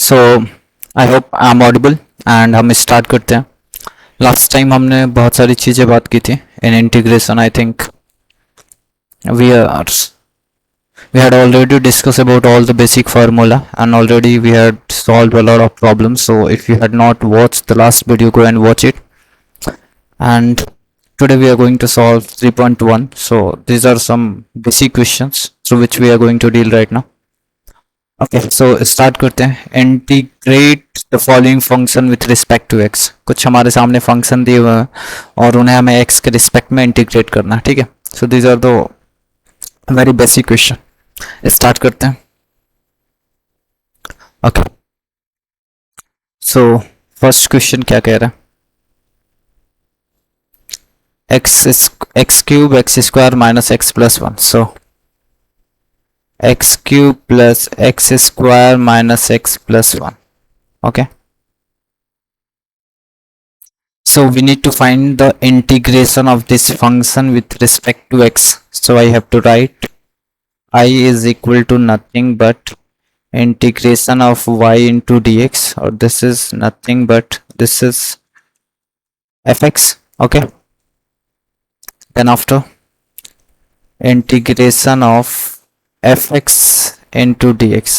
So I hope I am audible and हम start करते हैं। लास्ट टाइम हमने बहुत सारी चीज़ें बात की थी in integration. I think we are we had already discussed about all the basic formula and already we had solved a lot of problems. So if you had not watched the last video, go and watch it. And today we are going to solve 3.1. So these are some basic questions through which we are going to deal right now. Okay so start करते हैं। Integrate the following function with respect to x. कुछ हमारे सामने function दिए हुए हैं और उन्हें हमें एक्स के रिस्पेक्ट में इंटीग्रेट करना है। ठीक है, so these are the very basic question. Start करते हैं। ओके सो फर्स्ट क्वेश्चन क्या कह रहा है? X cube x square minus x plus one. So x cube plus x square minus x plus 1. Okay, so we need to find the integration of this function with respect to x. So I have to write I is equal to nothing but integration of y into dx, or this is nothing but this is fx. Okay, then after integration of fx into dx,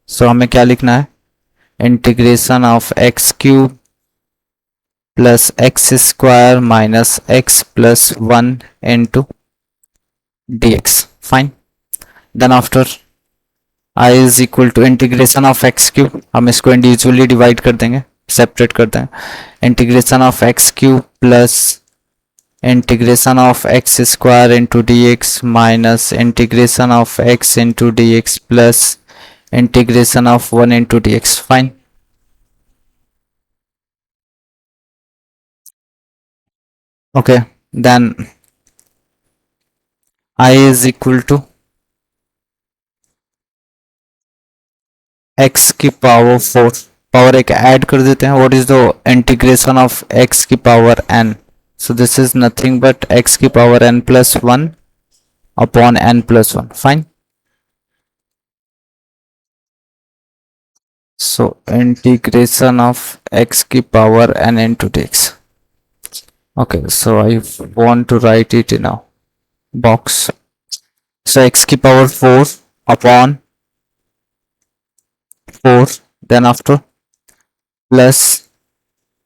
so हमें क्या लिखना है? Integration of x cube plus x square minus x plus one into dx. Fine, then after I is equal to integration of x cube. हम इसको individually divide कर देंगे, separate कर देंगे। Integration of x cube plus integration of x square into dx minus integration of x into dx plus integration of 1 into dx. Fine. Okay, then I is equal to x की power 4, power एक add कर देते हैं। what is the integration of x की power n? So this is nothing but x की power n plus 1 upon n plus 1. Fine. So integration of x की power n into dx. Okay, so I want to write it in a box. So x की power 4 upon 4, then after plus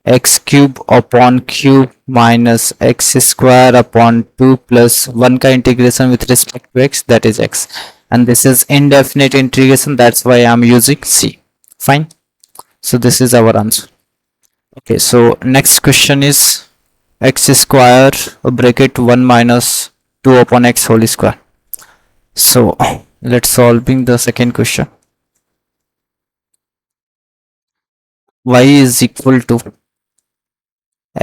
x cube upon cube minus x square upon 2 plus 1 का integration with respect to x, that is x, and this is indefinite integration, that's why I am using c. Fine, so this is our answer. Okay, so next question is x square bracket 1 minus 2 upon x whole square. So let's solving the second question. Y is equal to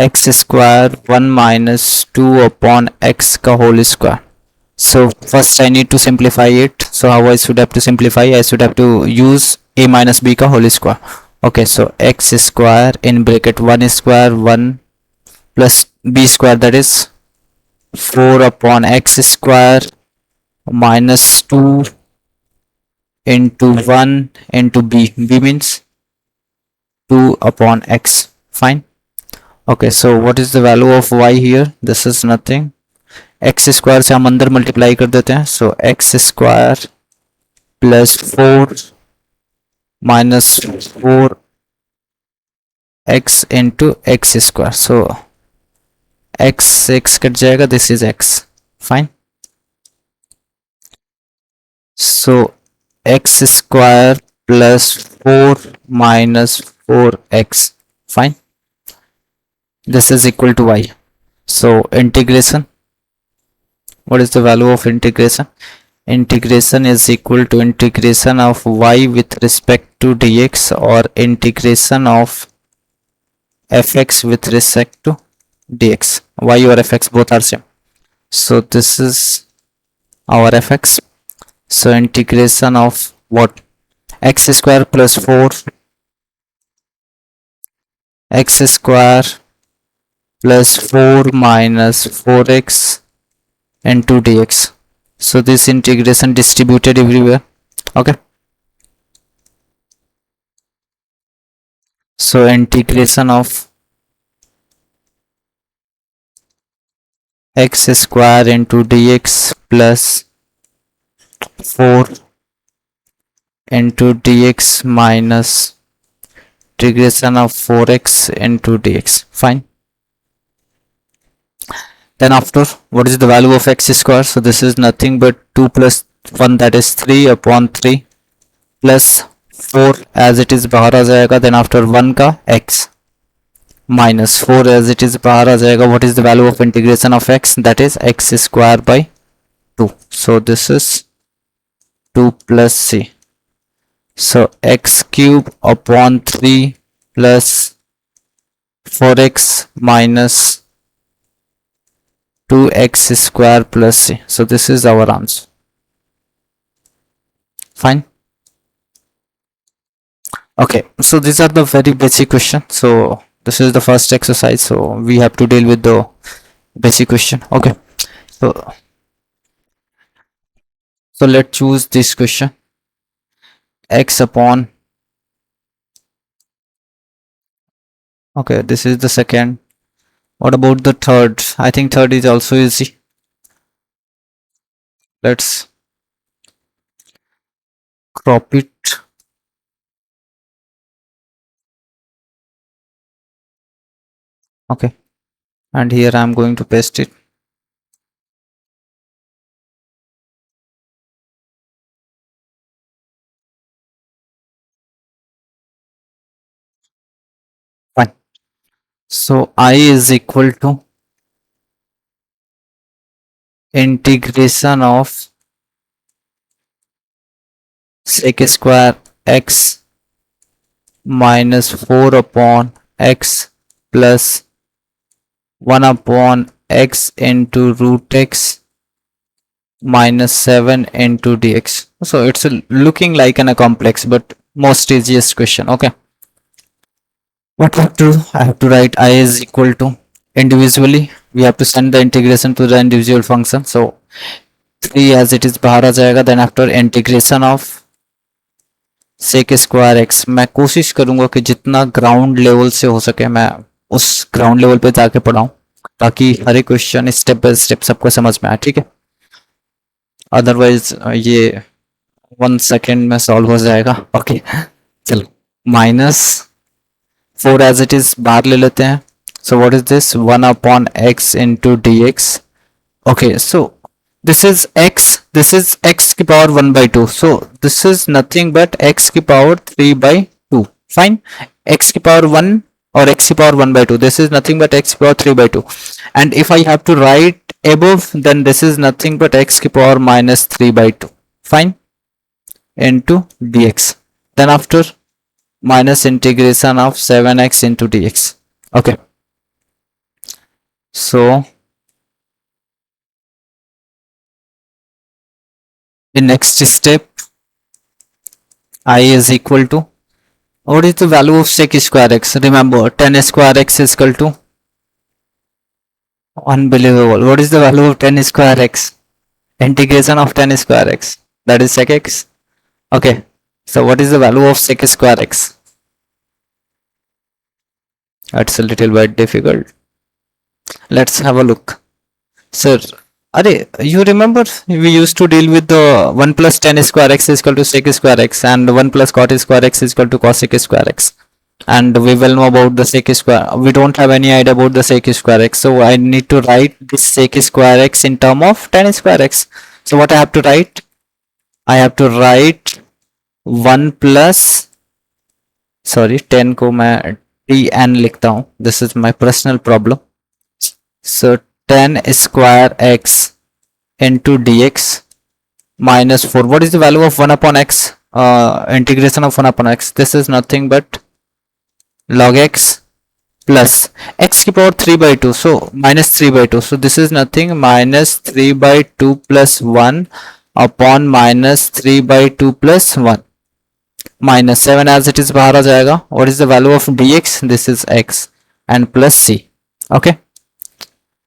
x square 1 minus 2 upon x का whole square. So first I need to simplify it. So how I should have to simplify? I should have to use a minus b का whole square. Okay, so x square in bracket 1 square 1 plus b square, that is 4 upon x square minus 2 into 1 into b. b means 2 upon x. Fine. Okay, so what is the value of y here? This is nothing, x square से हम अंदर multiply कर देते हैं। so x square plus 4 minus 4 x into x square, so x cut जाएगा, this is x. Fine. So x square plus 4 minus 4x. Fine, this is equal to y. So integration, what is the value of integration? Integration is equal to integration of y with respect to dx or integration of fx with respect to dx. y or fx both are same, so this is our fx. So integration of what? x square plus 4 x square plus 4 minus 4x into dx. So this integration distributed everywhere. Okay, So integration of x square into dx plus 4 into dx minus integration of 4x into dx. Fine. Then after, what is the value of x square? So this is nothing but 2 plus 1, that is 3 upon 3 plus 4 as it is बाहर आ जाएगा. Then after 1 का x minus 4 as it is बाहर आ जाएगा. What is the value of integration of x? That is x square by 2. So this is 2 plus c. So x cube upon 3 plus 4x minus 2x square plus c. So this is our answer. Fine. Okay, so these are the very basic question. So this is the first exercise, so we have to deal with the basic question. Okay, so let's choose this question. X upon, okay, this is the second. What about the third? I think third is also easy. Let's crop it. Okay, and here I'm going to paste it. Fine. So I is equal to integration of sec square x minus 4 upon x plus 1 upon x into root x minus 7 into dx. So it's looking like a complex, but most easiest question. Okay, what I have to do? I have to write I is equal to, individually we have to send the integration to the individual function. So 3 as it is बाहर आ जाएगा. Then after integration of sec square x, मैं कोशिश करूंगा कि जितना ground level से हो सके मैं उस ग्राउंड लेवल पे जाके पढ़ाऊं, ताकि हर एक क्वेश्चन स्टेप बाय स्टेप सबको समझ में आए. ठीक है, अदरवाइज ये 1 सेकेंड में सॉल्व हो जाएगा. ओके, चलो माइनस 4 एज इट इज बाहर ले लेते हैं. सो what is this? 1 upon x into d x. Okay, so this is x की power 1 by 2. So this is nothing but x की power 3 by 2. Fine. X की power 1 or x की power 1 by 2. This is nothing but x की power 3 by 2. And if I have to write above, then this is nothing but x की power minus 3 by 2. Fine. Into dx. Then after minus integration of 7x into dx. Okay. So the next step, I is equal to, what is the value of sec square x? Remember, 10 square x is equal to, unbelievable, what is the value of 10 square x? Integration of 10 square x, that is sec x. Okay, so what is the value of sec square x? That's a little bit difficult. Let's have a look. Sir, you remember we used to deal with the 1 plus 10 square x is equal to sec square x, and 1 plus cot square x is equal to cosec square x, and we will know about the sec square. We don't have any idea about the sec square x, so I need to write this sec square x in term of 10 square x. So what I have to write? I have to write 1 plus, sorry, 10 को मैं tn लिखता हूँ. This is my personal problem. So 10 square x into dx minus 4. What is the value of 1 upon x? Integration of 1 upon x. This is nothing but log x plus x की power 3 by 2. So minus 3 by 2. So this is nothing minus 3 by 2 plus 1 upon minus 3 by 2 plus 1. Minus 7 as it is बाहर आ जाएगा. What is the value of dx? This is x and plus c. Okay.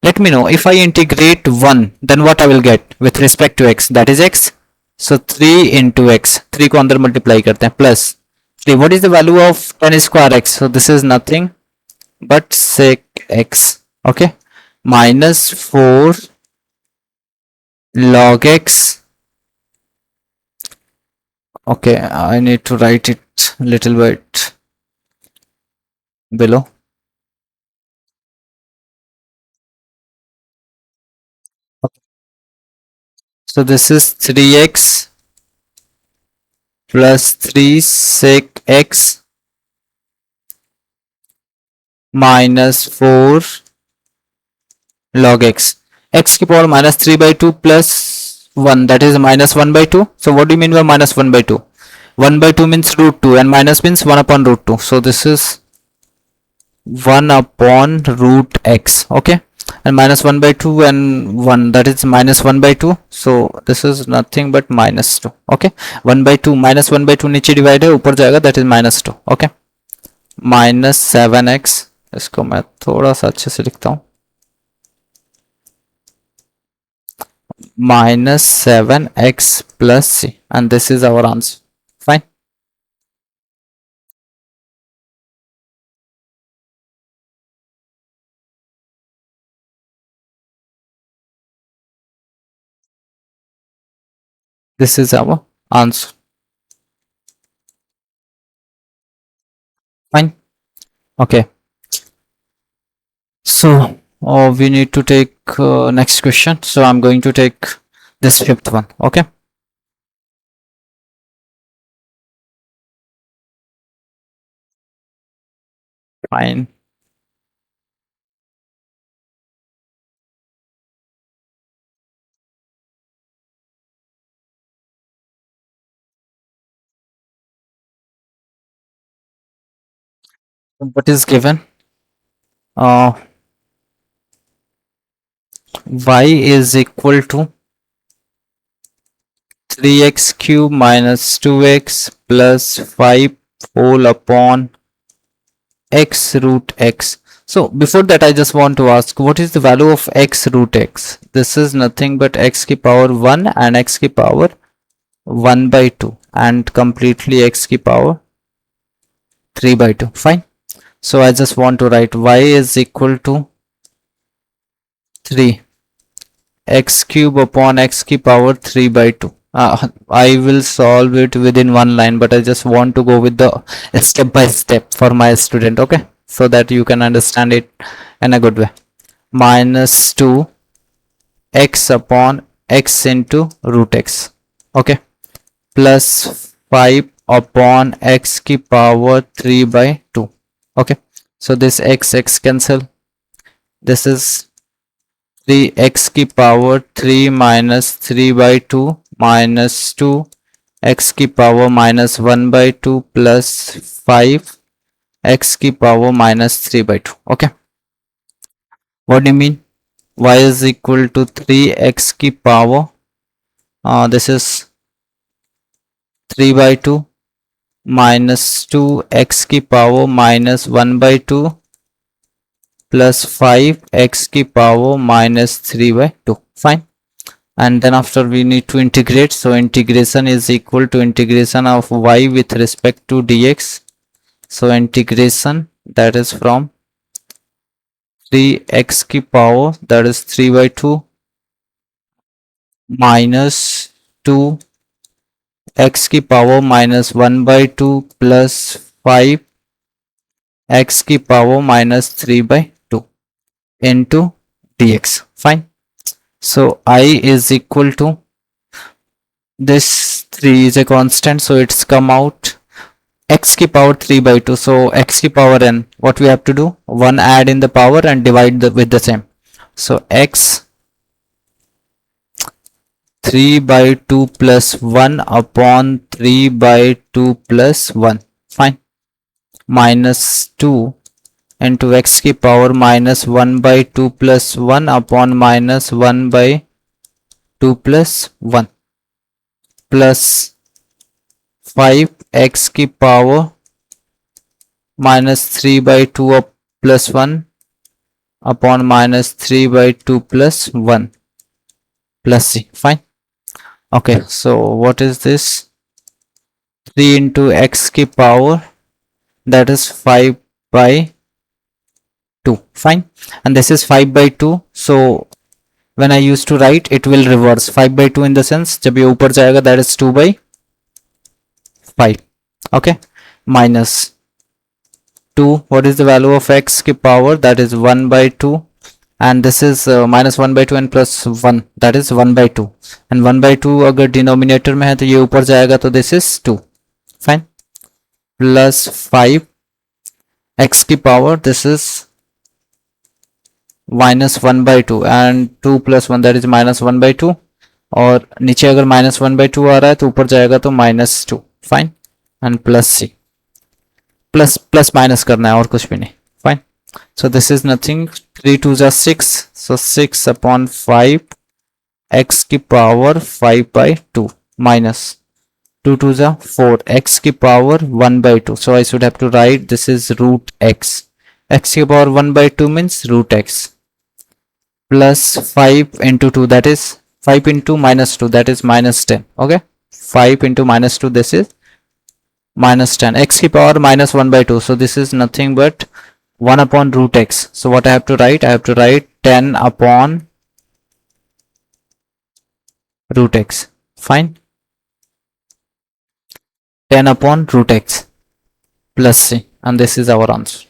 Let me know, if I integrate 1, then what I will get with respect to x? That is x. So 3 into x, 3 को अंदर multiply करते हैं, plus 3. What is the value of 10 square x? So this is nothing but sec x. Okay, minus 4 log x. Okay, I need to write it little bit below. So this is 3x plus 3 sec x minus 4 log x. X की power minus 3 by 2 plus 1, that is minus 1 by 2. So what do you mean by minus 1 by 2? 1 by 2 means root 2 and minus means 1 upon root 2. So this is 1 upon root x. Okay, and minus 1 by 2 and 1, that is minus 1 by 2. So this is nothing but minus 2. Okay, 1 by 2 minus 1 by 2 नीचे divide है ऊपर जाएगा, that is minus 2. Okay, minus 7x. इसको मैं थोड़ा सा अच्छे से लिखता हूँ, minus 7x plus c, and this is our answer. Fine. This is our answer. Fine. Okay, so we need to take next question. So I'm going to take this fifth one. Okay, fine. What is given? uh, y is equal to 3x cube minus 2x plus 5 whole upon x root x. So before that I just want to ask, what is the value of x root x? This is nothing but x ki power 1 and x ki power 1 by 2 and completely x ki power 3 by 2. Fine. So I just want to write y is equal to 3 x cube upon x ki power 3 by 2. I will solve it within one line, but I just want to go with the step by step for my student. Okay, so that you can understand it in a good way. Minus 2 x upon x into root x. Okay, plus 5 upon x ki power 3 by 2. Okay, so this x cancel. This is 3x की power 3 minus 3 by 2 minus 2 x की power minus 1 by 2 plus 5 x की power minus 3 by 2. Okay, what do you mean? Y is equal to 3x की power, this is 3 by 2 minus 2 x की power minus 1 by 2 plus 5 x की power minus 3 by 2. Fine. And then after we need to integrate, so integration is equal to integration of y with respect to dx. So integration, that is from 3x की power, that is 3 by 2 minus 2 x की power minus 1 by 2 plus 5 x की power minus 3 by 2 into dx. Fine. So I is equal to, this 3 is a constant, so it's come out x की power 3 by 2. So x की power n, what we have to do, 1 add in the power and divide with the same. So x 3 by 2 plus 1 upon 3 by 2 plus 1. Fine. Minus 2 into x की power minus 1 by 2 plus 1 upon minus 1 by 2 plus 1 plus 5 x की power minus 3 by 2 up plus 1 upon minus 3 by 2 plus 1 plus c. Fine. Okay, so what is this? 3 into x की power, that is 5 by 2. Fine. And this is 5 by 2. So when I used to write, it will reverse 5 by 2 in the sense जब ये ऊपर जाएगा, that is 2 by 5. Okay. Minus 2. What is the value of x की power? That is 1 by 2. And this is minus 1 by 2 and plus 1, that is 1 by 2. And 1 by 2 अगर denominator में है तो ये ऊपर जाएगा, तो this is 2. Fine. Plus 5 x की power, this is minus 1 by 2 and 2 plus 1, that is minus 1 by 2. और नीचे अगर minus 1 by 2 आ रहा है तो ऊपर जाएगा तो minus 2. Fine. And plus c. Plus minus करना है और कुछ भी नहीं. Fine. So this is nothing. 3 2 is 6. So 6 upon 5 x की power 5 by 2 minus 2 2 is 4 x की power 1 by 2. So I should have to write this is root x. X की power 1 by 2 means root x. Plus 5 into 2, that is 5 into minus 2, that is minus 10. Okay. 5 into minus 2, this is minus 10. X की power minus 1 by 2. So this is nothing but 1 upon root x. So what I have to write? I have to write 10 upon root x. Fine. 10 upon root x plus c. And this is our answer.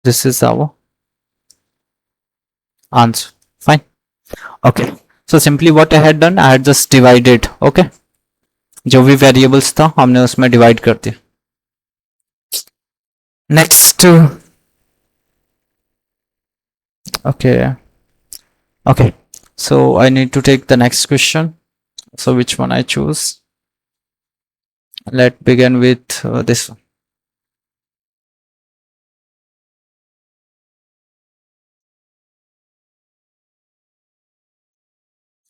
This is our answer. Fine. Okay. So simply what I had done, I had just divided. Okay. जो भी variables था हमने उसमें divide कर दिया. Next. Okay. Okay. So I need to take the next question. So which one I choose? Let's begin with this one.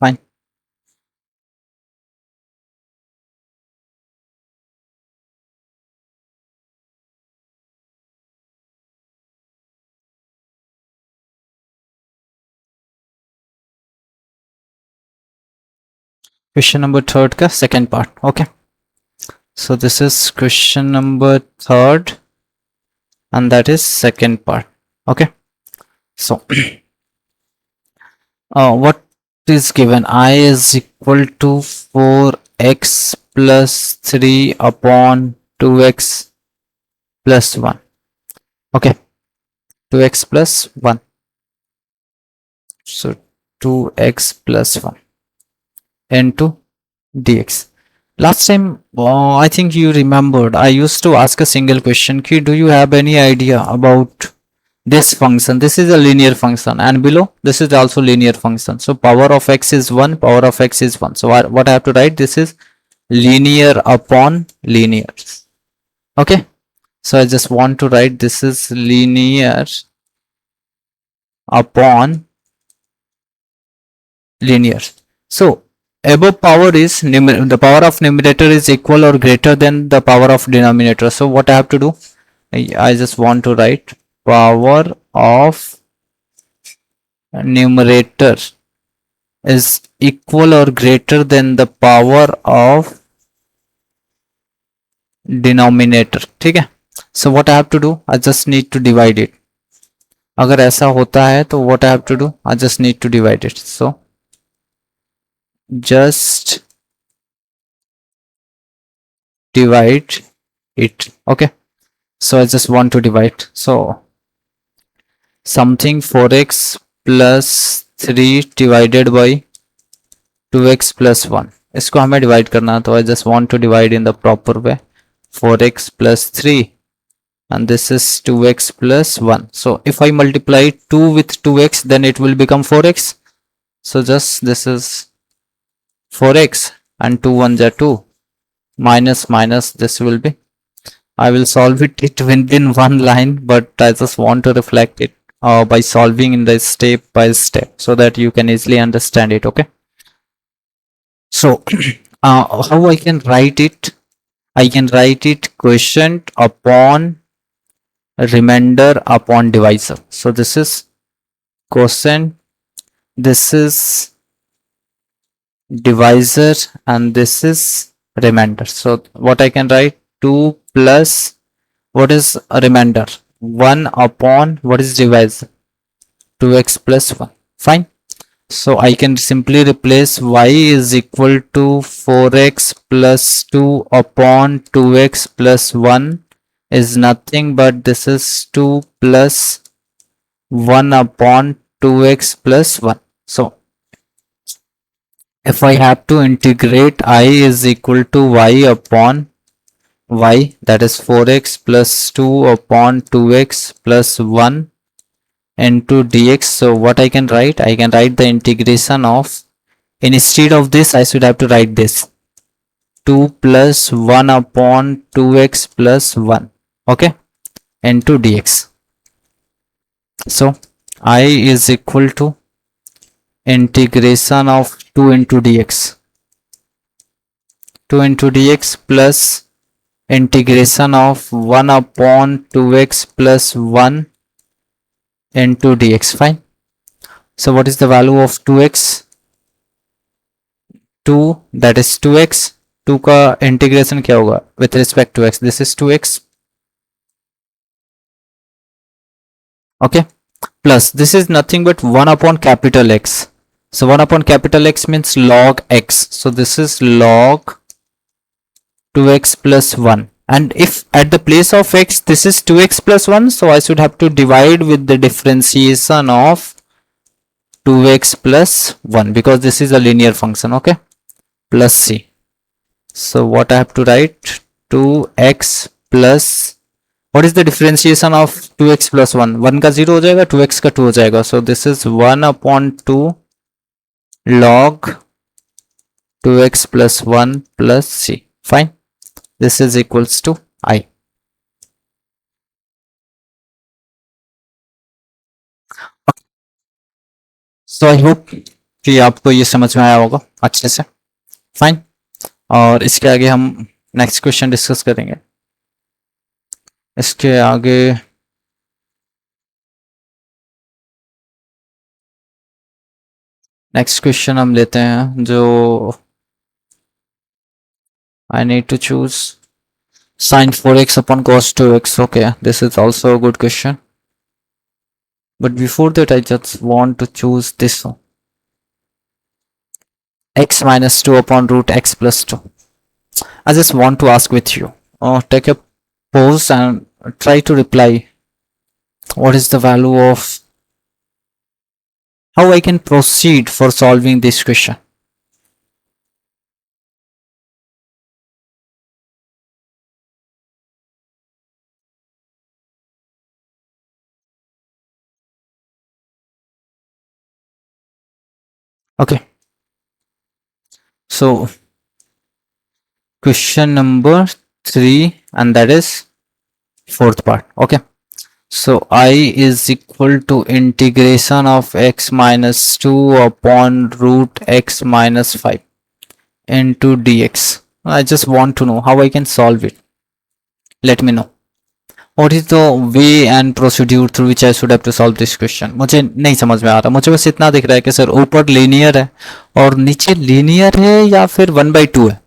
Fine. Question number 3 का second part. Okay. So this is question number 3 and that is second part. Okay. So what is given? I is equal to 4x plus 3 upon 2x plus 1. Okay. 2x plus 1. So 2x plus 1 into dx. Last time, I think you remembered, I used to ask a single question. Ki, do you have any idea about this function? This is a linear function, and below this is also linear function. So power of x is 1, power of x is 1. So what I have to write? This is linear upon linear. Okay. So I just want to write this is linear upon linear. So above power is the power of numerator is equal or greater than the power of denominator. So what I have to do? I just want to write power of numerator is equal or greater than the power of denominator. ठीक है. So what I have to do? I just need to divide it. अगर ऐसा होता है तो what I have to do? I just need to divide it. So just divide it. Okay. So I just want to divide. So something 4x plus 3 divided by 2x plus 1. इसको हमें divide करना है, तो I just want to divide in the proper way. 4x plus 3 and this is 2x plus 1. So if I multiply 2 with 2x, then it will become 4x. So just this is 4x and 2 1s are 2 minus minus this will be. I will solve it within one line, but I just want to reflect it by solving in the step by step so that you can easily understand it. Okay. So how I can write it? I can write it quotient upon remainder upon divisor. So this is quotient this is divisor and this is remainder. So what I can write, 2 plus what is a remainder, 1 upon what is divisor, 2x plus 1. Fine. So I can simply replace y is equal to 4x plus 2 upon 2x plus 1 is nothing but this is 2 plus 1 upon 2x plus 1. So if I have to integrate, I is equal to y upon y, that is 4x plus 2 upon 2x plus 1 into dx. So what I can write, I can write the integration of, instead of this I should have to write this 2 plus 1 upon 2x plus 1, okay, into dx. So I is equal to integration of 2 into dx, 2 into dx plus integration of 1 upon 2x plus 1 into dx. Fine. So what is the value of 2x? 2, that is 2x. 2 का integration क्या होगा with respect to x? This is 2x. Okay. Plus this is nothing but 1 upon capital X. So 1 upon capital X means log x. So this is log 2x plus 1. And if at the place of x this is 2x plus 1, so I should have to divide with the differentiation of 2x plus 1 because this is a linear function, okay, plus c. So what I have to write, 2x plus, what is the differentiation of 2x plus 1? 1 का 0 हो जाएगा, 2x का 2 हो जाएगा. So this is 1 upon 2 log 2x plus 1 plus c. Fine. This is equals to I. So I hope कि आपको ये समझ में आया होगा अच्छे से. फाइन. और इसके आगे हम नेक्स्ट क्वेश्चन डिस्कस करेंगे. इसके आगे नेक्स्ट क्वेश्चन हम लेते हैं जो I need to choose sin 4x upon cos 2x. Okay, this is also a good question. But before that, I just want to choose this one. X minus 2 upon root x plus 2. I just want to ask with you. Take a pause and try to reply. What is the value of, how I can proceed for solving this question? Okay. So question number 3, and that is fourth part. Okay. So I is equal to integration of x minus 2 upon root x minus 5 into dx. I just want to know how I can solve it. Let me know. What is the way and procedure through which I should have to solve this question? मुझे नहीं समझ में आ रहा. मुझे बस इतना दिख रहा है कि सर ऊपर लीनियर है और नीचे लीनियर है या फिर 1/2 है.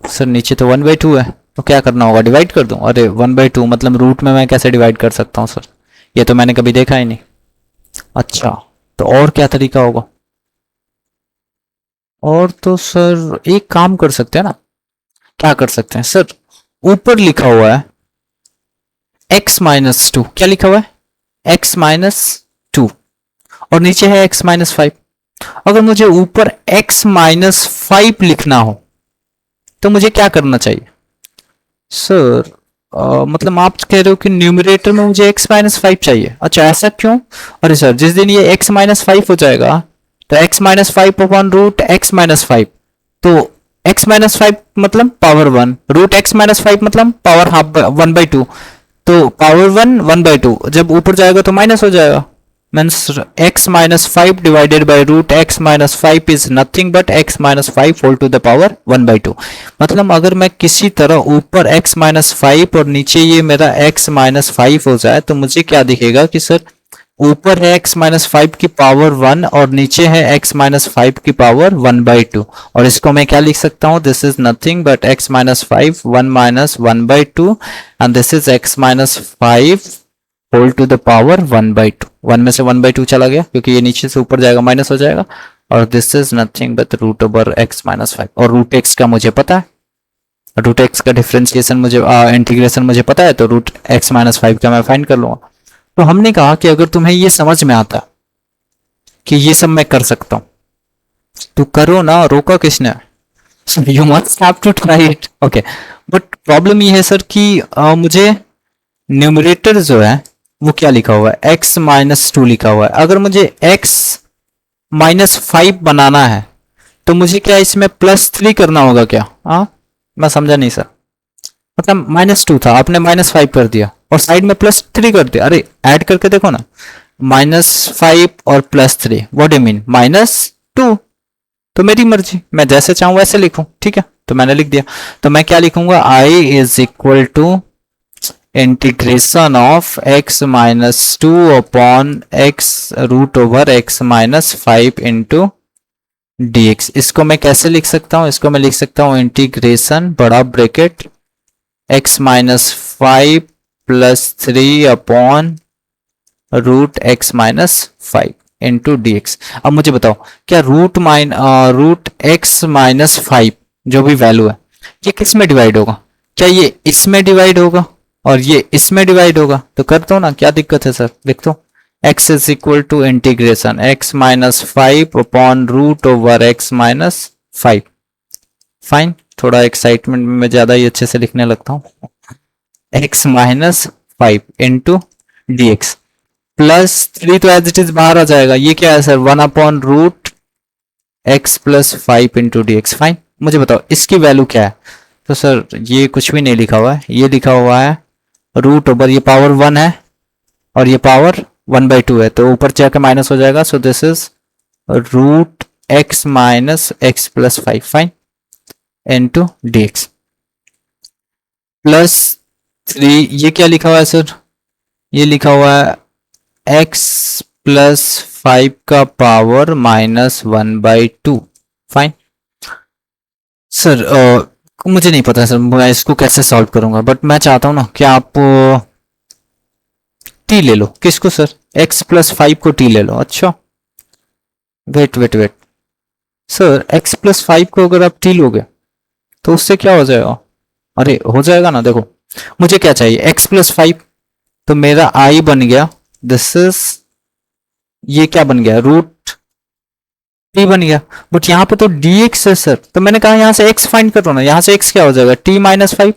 सर नीचे तो 1/2 है, तो क्या करना होगा, डिवाइड कर दूं? अरे 1/2 मतलब रूट में मैं कैसे डिवाइड कर सकता हूं सर, ये तो मैंने कभी देखा ही नहीं. अच्छा, तो और क्या तरीका होगा? और तो सर एक काम कर सकते हैं ना. क्या कर सकते हैं सर, ऊपर लिखा हुआ है x माइनस 2, क्या लिखा हुआ है x माइनस 2 और नीचे है x माइनस 5. अगर मुझे ऊपर x माइनस 5 लिखना हो तो मुझे क्या करना चाहिए सर? मतलब आप कह रहे हो कि न्यूमरेटर में मुझे x माइनस 5 चाहिए. अच्छा, ऐसा क्यों? अरे सर, जिस दिन ये x माइनस 5 हो जाएगा तो x minus 5 upon root x minus 5, तो x माइनस 5 मतलब पावर 1, रूट x माइनस 5 मतलब पावर हाफ 1/2, तो पावर 1/2 जब ऊपर जाएगा तो माइनस हो जाएगा. Means x minus 5 divided by root x minus 5 is nothing but x minus 5 whole to the power 1/2. मतलब अगर मैं किसी तरह ऊपर x माइनस 5 और नीचे ये मेरा x माइनस 5 हो जाए तो मुझे क्या दिखेगा कि सर ऊपर है x माइनस फाइव की पावर 1 और नीचे है x माइनस फाइव की पावर 1/2, और इसको मैं क्या लिख सकता हूँ, this is nothing but x minus five 1 minus 1/2 and this is x minus five whole to the power 1/2। 1 में से 1/2 चला गया क्योंकि ये नीचे से ऊपर जाएगा, माइनस हो जाएगा, और this is nothing but root over x minus five. और रूट x का मुझे पता है, रूट एक्स का डिफरेंशिएशन मुझे इंटीग्रेशन मुझे पता है, तो रूट x माइनस फाइव का मैं फाइंड कर लूंगा। तो हमने कहा कि अगर तुम्हें ये समझ में आता कि ये सब मैं कर सकता हूं तो करो ना, रोका किसने? You must have to try it. Okay, but problem ये है सर कि मुझे न्यूमरेटर जो है वो क्या लिखा हुआ है, x माइनस टू लिखा हुआ है। अगर मुझे x माइनस फाइव बनाना है तो मुझे क्या इसमें प्लस थ्री करना होगा क्या? हाँ, मैं समझा नहीं सर। मतलब माइनस टू था, आपने माइनस फाइव कर दिया और साइड में प्लस थ्री कर दिया। अरे ऐड करके देखो ना, माइनस फाइव और plus three, what do mean, minus two. तो मेरी मर्जी, मैं जैसे चाहूं वैसे लिखूं, ठीक है, तो मैंने लिख दिया। तो मैं क्या लिखूंगा, i is equal to integration of x minus two upon x root over x minus five into dx। इसको मैं कैसे लिख सकता हूं, इसको मैं लिख सकता हूं इंटीग्रेशन बड़ा bracket x minus five plus three upon root x minus five into d x. अब मुझे बताओ, क्या रूट एक्स माइनस फाइव जो भी वैल्यू है ये किस में डिवाइड होगा? क्या ये इसमें डिवाइड होगा और ये इसमें डिवाइड होगा? तो कर दो ना, क्या दिक्कत है सर, लिख दो x is equal to integration x minus five upon root over x minus five. Fine, थोड़ा एक्साइटमेंट में मैं ज्यादा ही अच्छे से लिखने लगता हूँ। x minus five into d x plus three, तो एज इट इज बाहर आ जाएगा। ये क्या है sir, one upon root x plus five into d x. Fine, मुझे बताओ इसकी वैल्यू क्या है? तो सर ये कुछ भी नहीं लिखा हुआ है, ये लिखा हुआ है रूट ओवर, ये पावर वन है और ये पावर 1/2 है, तो ऊपर जाकर माइनस हो जाएगा। So this is root x minus x plus five, fine, into d x plus three. ये क्या लिखा हुआ है सर, ये लिखा हुआ है x प्लस फाइव का पावर माइनस 1/2। फाइन सर, मुझे नहीं पता सर मैं इसको कैसे सॉल्व करूंगा, बट मैं चाहता हूं ना कि आप t ले लो। किसको सर, x प्लस फाइव को t ले लो। अच्छा wait wait wait sir, x plus five को अगर आप t लोगे तो उससे क्या हो जाएगा? अरे हो जाएगा ना, देखो मुझे क्या चाहिए, x प्लस फाइव, तो मेरा i बन गया, दिस इज, ये क्या बन गया, रूट t बन गया। बट यहाँ पे तो dx है सर, तो मैंने कहा यहाँ से x फाइंड कर लो ना, यहाँ से x क्या हो जाएगा, t माइनस फाइव।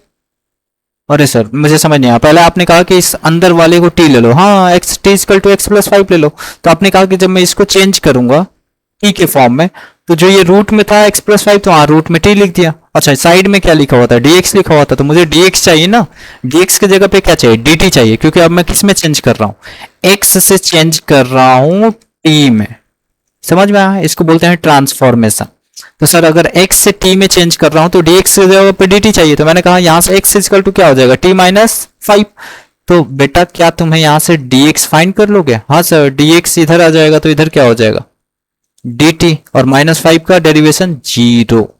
अरे सर मुझे समझ नहीं आया, पहले आपने कहा कि इस अंदर वाले को t ले लो, हाँ x t equal to x plus five ले लो। तो आपने कहा कि जब मैं इसको चेंज करूंगा t के फॉर्म में, तो जो ये रूट में था x प्लस फाइव, तो हाँ रूट में t लिख दिया। अच्छा साइड में क्या लिखा हुआ था, dx लिखा हुआ था, तो मुझे dx चाहिए ना, dx की जगह पे क्या चाहिए, dt चाहिए, क्योंकि अब मैं किस में चेंज कर रहा हूँ, x से चेंज कर रहा हूँ t में। समझ में आया, इसको बोलते हैं ट्रांसफॉर्मेशन। तो सर अगर x से t में चेंज कर रहा हूं तो dx की जगह पे dt चाहिए, तो मैंने कहा यहां से x इक्वल टू क्या हो जाएगा, t माइनस फाइव। तो बेटा क्या तुम्हें यहां से dx फाइंड कर लोगे? हाँ सर, dx इधर आ जाएगा तो इधर क्या हो जाएगा, dt, और माइनस फाइव का derivation zero.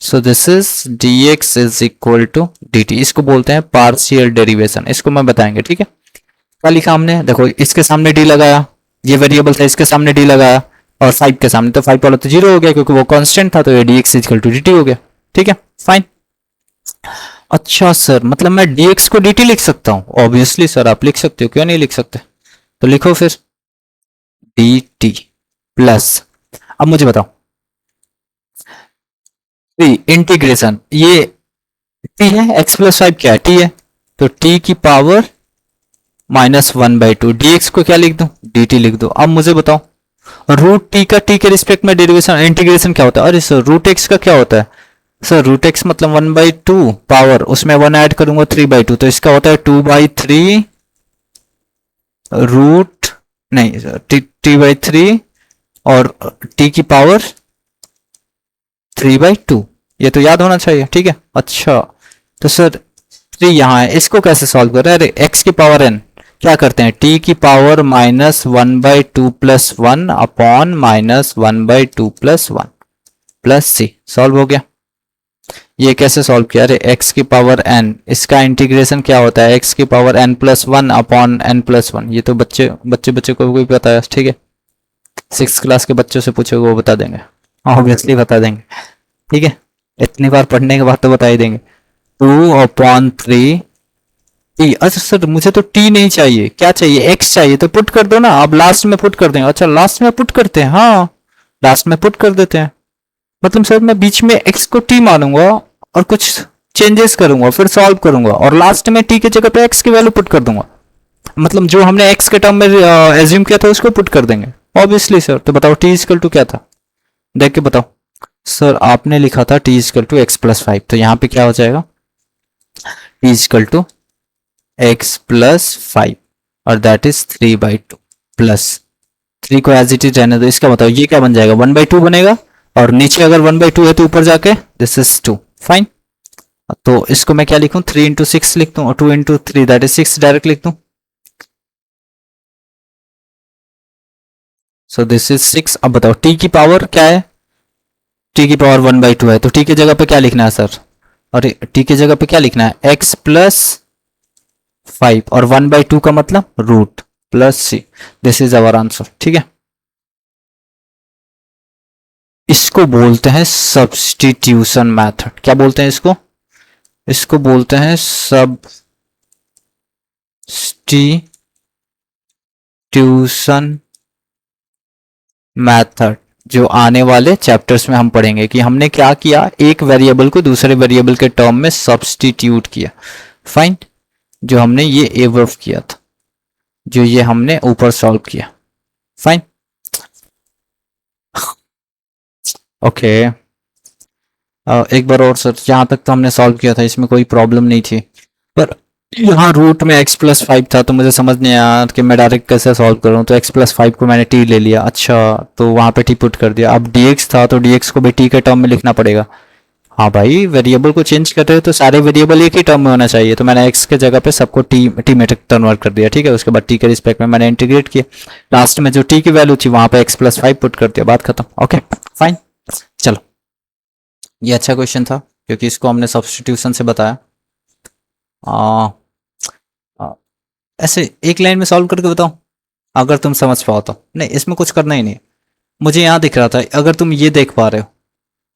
So this is dx is equal to dt। इसको बोलते हैं पार्शियल डेरिवेशन, इसको मैं बताएंगे, ठीक है। क्या लिखा हमने, देखो इसके सामने d लगाया, ये वेरिएबल था, इसके सामने d लगाया, और फाइव के सामने, तो फाइव वाला तो जीरो हो गया क्योंकि वो कांस्टेंट था, तो ये dx इक्वल टू dt हो गया, ठीक है, फाइन। अच्छा सर, मतलब मैं dx को dt लिख सकता हूँ? ऑब्वियसली सर आप लिख सकते हो, क्यों नहीं लिख सकते, तो लिखो फिर dt प्लस, अब मुझे बताओ इंटीग्रेशन, ये t है, x प्लस फाइव क्या है, t है, तो t की पावर माइनस 1/2, dx को क्या लिख दूं, dt लिख दो। अब मुझे बताओ रूट t का t के रिस्पेक्ट में डेरिवेशन इंटीग्रेशन क्या होता है? अरे सर रूट x का क्या होता है? सर रूट x मतलब 1/2 पावर, उसमें 1 ऐड करूंगा 3/2, तो इसका होता है 2/3 रूट, नहीं सर t/3 और t की पावर 3/2, ये तो याद होना चाहिए, ठीक है। अच्छा तो सर 3 यहाँ है, इसको कैसे सॉल्व कर रहे हैं? अरे x की पावर n, क्या करते हैं, t की पावर -1/2 + 1 अपॉन -1/2 + 1 प्लस सी। सॉल्व हो गया। ये कैसे सॉल्व किया, अरे x की पावर n, इसका इंटीग्रेशन क्या होता है, x की पावर n+1 अपॉन n+1। ये तो बच्चे बच्चे बच्चे को भी पता है, ठीक है, 6 क्लास के बच्चों से पूछो वो बता देंगे, ऑब्वियसली बता देंगे, ठीक है, इतनी बार पढ़ने के बाद तो बता ही देंगे। 2/3 टी, अच्छा सर मुझे तो टी नहीं चाहिए, क्या चाहिए, एक्स चाहिए, तो पुट कर दो ना, अब लास्ट में पुट कर देंगे, अच्छा लास्ट में पुट करते हैं, हाँ लास्ट में पुट कर देते हैं, मतलब सर मैं बीच में एक्स को टी मानूंगा और कुछ चेंजेस करूंगा फिर सॉल्व करूंगा और लास्ट में टी की जगह पे एक्स की वैल्यू पुट कर दूंगा, मतलब जो हमने एक्स के टर्म में एज्यूम किया था उसको पुट कर देंगे ऑब्वियसली सर। तो बताओ टी इजकल टू क्या था, देख के बताओ। सर आपने लिखा था टी इजकल टू x+5, तो यहाँ पे क्या हो जाएगा, टी इजकल टू x+5 और दैट इज 3/2 प्लस 3 को एज इट इज रहने दो, इसका बताओ ये क्या बन जाएगा, 1/2 बनेगा, और नीचे अगर 1/2 है तो ऊपर जाके दिस इज 2, फाइन। तो इसको मैं क्या लिखूं, 3 × 6 लिख दूं और 2 × 3 दैट इज 6 डायरेक्ट लिख दूं। सो दिस इज 6। अब बताओ टी की पावर क्या है, टी की पावर 1/2 है, तो टी की जगह पे क्या लिखना है सर, और टी की जगह पे क्या लिखना है, x+5 और 1/2 का मतलब root plus C, this is our answer, ठीक है। इसको बोलते हैं सब्स्टिट्यूशन मेथड, क्या बोलते हैं इसको, इसको बोलते हैं सब्स्टिट्यूशन मेथड, जो आने वाले चैप्टर्स में हम पढ़ेंगे कि हमने क्या किया, एक वेरिएबल को दूसरे वेरिएबल के टर्म में सब्स्टिट्यूट किया, फाइन, जो हमने ये एवर्व किया था, जो ये हमने ऊपर सॉल्व किया, फाइन, ओके। एक बार और सर, यहाँ तक तो हमने सॉल्व किया था, इसमें कोई प्रॉब्लम नहीं थी, पर यहाँ रूट में x+5 था तो मुझे समझ नहीं आया कि मैं डायरेक्ट कैसे सॉल्व करूँ, तो x+5 को मैंने t ले लिया, अच्छा तो वहाँ पे t पुट कर दिया, अब dx था तो dx को भी t के टर्म में लिखना पड़ेगा, हाँ भाई वेरिएबल को चेंज कर रहे हो तो सारे वेरिएबल एक ही टर्म में होना चाहिए, तो मैंने x के जगह पे सबको t में कन्वर्ट कर दिया, ठीक है, उसके बाद t के रिस्पेक्ट में मैंने इंटीग्रेट किया, लास्ट में जो t की वैल्यू थी वहाँ पे x+5 पुट कर दिया, बात खत्म, ओके फाइन। चलो ये अच्छा क्वेश्चन था क्योंकि इसको हमने सब्स्टिट्यूशन से बताया। आ, आ, ऐसे एक लाइन में सॉल्व करके बताओ अगर तुम समझ पाओ तो, नहीं इसमें कुछ करना ही नहीं, मुझे यहाँ दिख रहा था, अगर तुम ये देख पा रहे हो,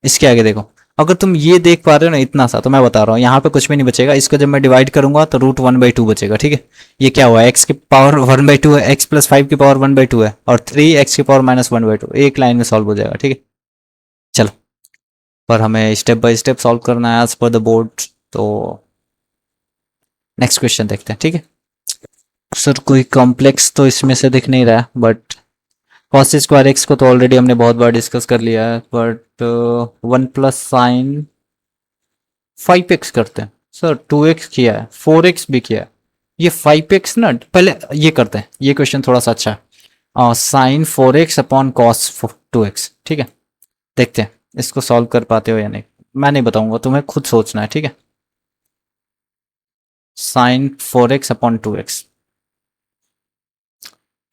इसके आगे देखो, अगर तुम ये देख पा रहे हो ना इतना सा, तो मैं बता रहा हूँ यहाँ पे कुछ भी नहीं बचेगा, इसको जब मैं डिवाइड करूंगा तो √1/2 बचेगा, ठीक है, ये क्या हुआ, x की पावर 1/2 है, x+5 की पावर 1/2 है और 3 x की पावर -1/2, एक लाइन में सॉल्व हो जाएगा, ठीक है। चलो पर हमें स्टेप बाय स्टेप सॉल्व करना है एज पर द बोर्ड, तो नेक्स्ट क्वेश्चन देखते हैं, ठीक है। सर कोई कॉम्प्लेक्स तो इसमें से दिख नहीं रहा है, बट cos² x को तो ऑलरेडी हमने बहुत बार डिस्कस कर लिया है, बट 1 + sin 5x करते हैं, सर 2x किया है, 4x भी किया है, ये 5x ना, पहले ये करते हैं, ये क्वेश्चन थोड़ा सा अच्छा है, sin 4x upon cos 2x, ठीक है, देखते हैं इसको सॉल्व कर पाते हो या नहीं, मैं नहीं बताऊंगा, तुम्हें खुद सोचना है, ठीक है। sin 4x अपॉन 2x,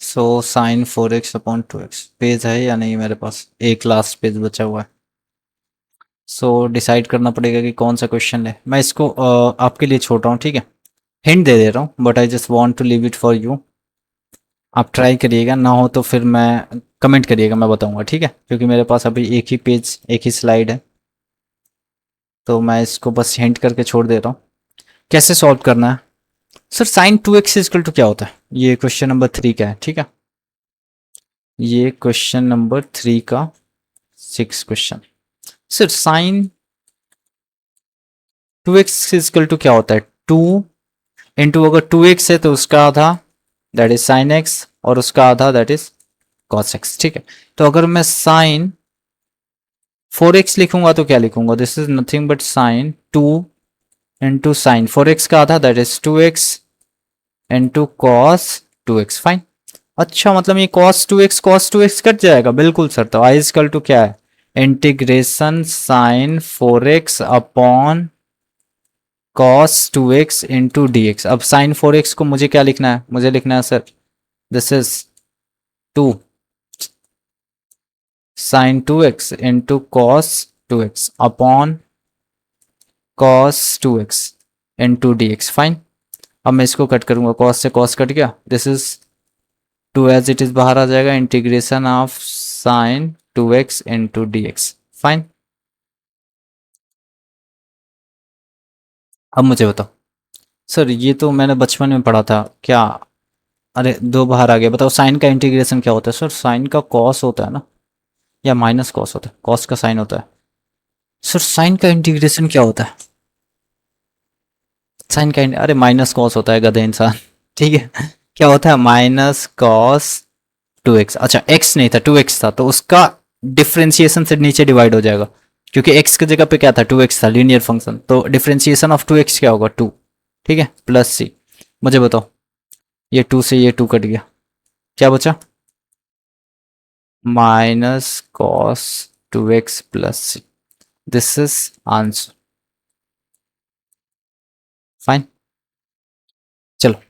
सो sin 4x upon 2x, page है या नहीं मेरे पास, एक लास्ट पेज बचा हुआ है, सो डिसाइड करना पड़ेगा कि कौन सा क्वेश्चन है, मैं इसको आपके लिए छोड़ रहा हूँ, ठीक है, हिंट दे रहा हूँ, but I just want to leave it for you, आप ट्राई करिएगा, ना हो तो फिर मैं कमेंट करिएगा, मैं बताऊंगा, ठीक है, क्योंकि मेरे पास अभी एक ही पेज एक ही स्लाइड है, तो मैं इसको बस हिंट करके छोड़ दे रहा हूँ, कैसे सॉल्व करना है। Sir sin 2x equal to क्या होता है, ये क्वेश्चन नंबर 3 का है, ठीक है, ये क्वेश्चन नंबर 3 का 6 question. Sir sin 2x equal to क्या होता है, 2 अगर 2x है तो उसका आधा दैट इज sin x और उसका आधा दैट इज cos x, ठीक है, तो अगर मैं sin 4x लिखूंगा तो क्या लिखूंगा, this is nothing but sin 4x का आधा that is 2x into cos 2x, fine, अच्छा मतलब ये cos 2x कट जाएगा, बिल्कुल सर, तो आई इक्वल टू क्या है, integration sin 4x upon cos 2x into d x. अब साइन 4x को मुझे क्या लिखना है, मुझे लिखना है sir this is 2 sine 2x into cos 2x upon cos 2x into d x. Fine. अब मैं इसको कट करूंगा, कॉस से कॉस कट गया, this is 2 as it is बाहर आ जाएगा, integration of sine 2x into d x. Fine. अब मुझे बताओ सर, ये तो मैंने बचपन में पढ़ा था क्या, अरे दो बाहर आ गया। बताओ साइन का इंटीग्रेशन क्या होता है सर, साइन का कॉस होता है ना, या माइनस कॉस होता है, कॉस का साइन होता है। सर साइन का इंटीग्रेशन क्या होता है, साइन का अरे माइनस कॉस होता है गधे इंसान। ठीक है, क्या होता है, माइनस कॉस 2x। अच्छा x नहीं था 2x था, तो उसका डिफ्रेंशिएशन से नीचे डिवाइड हो जाएगा, क्योंकि x की जगह पे क्या था 2x था, लीनियर फंक्शन, तो डिफ्रेंशिएशन ऑफ 2x क्या होगा 2। ठीक है, प्लस सी। मुझे बताओ ये 2 से ये 2 कट गया, क्या बचा, minus cos 2x plus C. This is answer. Fine. चलो,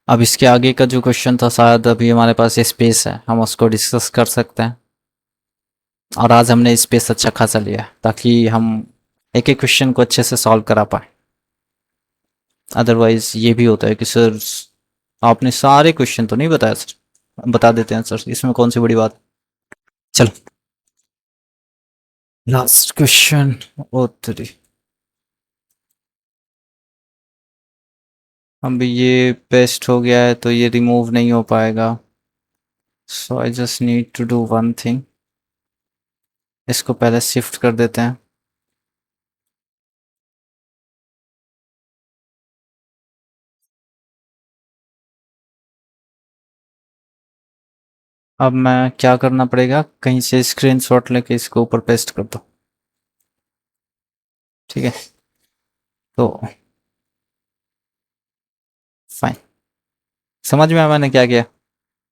अब इसके आगे का जो क्वेश्चन था, शायद अभी हमारे पास स्पेस है, हम उसको डिस्कस कर सकते हैं। और आज हमने स्पेस अच्छा खासा लिया है, ताकि हम एक एक क्वेश्चन को अच्छे से सॉल्व करा पाए। अदरवाइज ये भी होता है कि सर आपने सारे क्वेश्चन तो नहीं बताया सर, बता देते हैं सर, इसमें कौन सी बड़ी बात। चलो, लास्ट क्वेश्चन। ओ तेरी, अब ये पेस्ट हो गया है तो ये रिमूव नहीं हो पाएगा, so I just need to do one thing. इसको पहले शिफ्ट कर देते हैं। अब मैं क्या करना पड़ेगा, कहीं से स्क्रीनशॉट लेके इसको ऊपर पेस्ट कर दो। ठीक है, तो फाइन। समझ में आया मैंने क्या किया,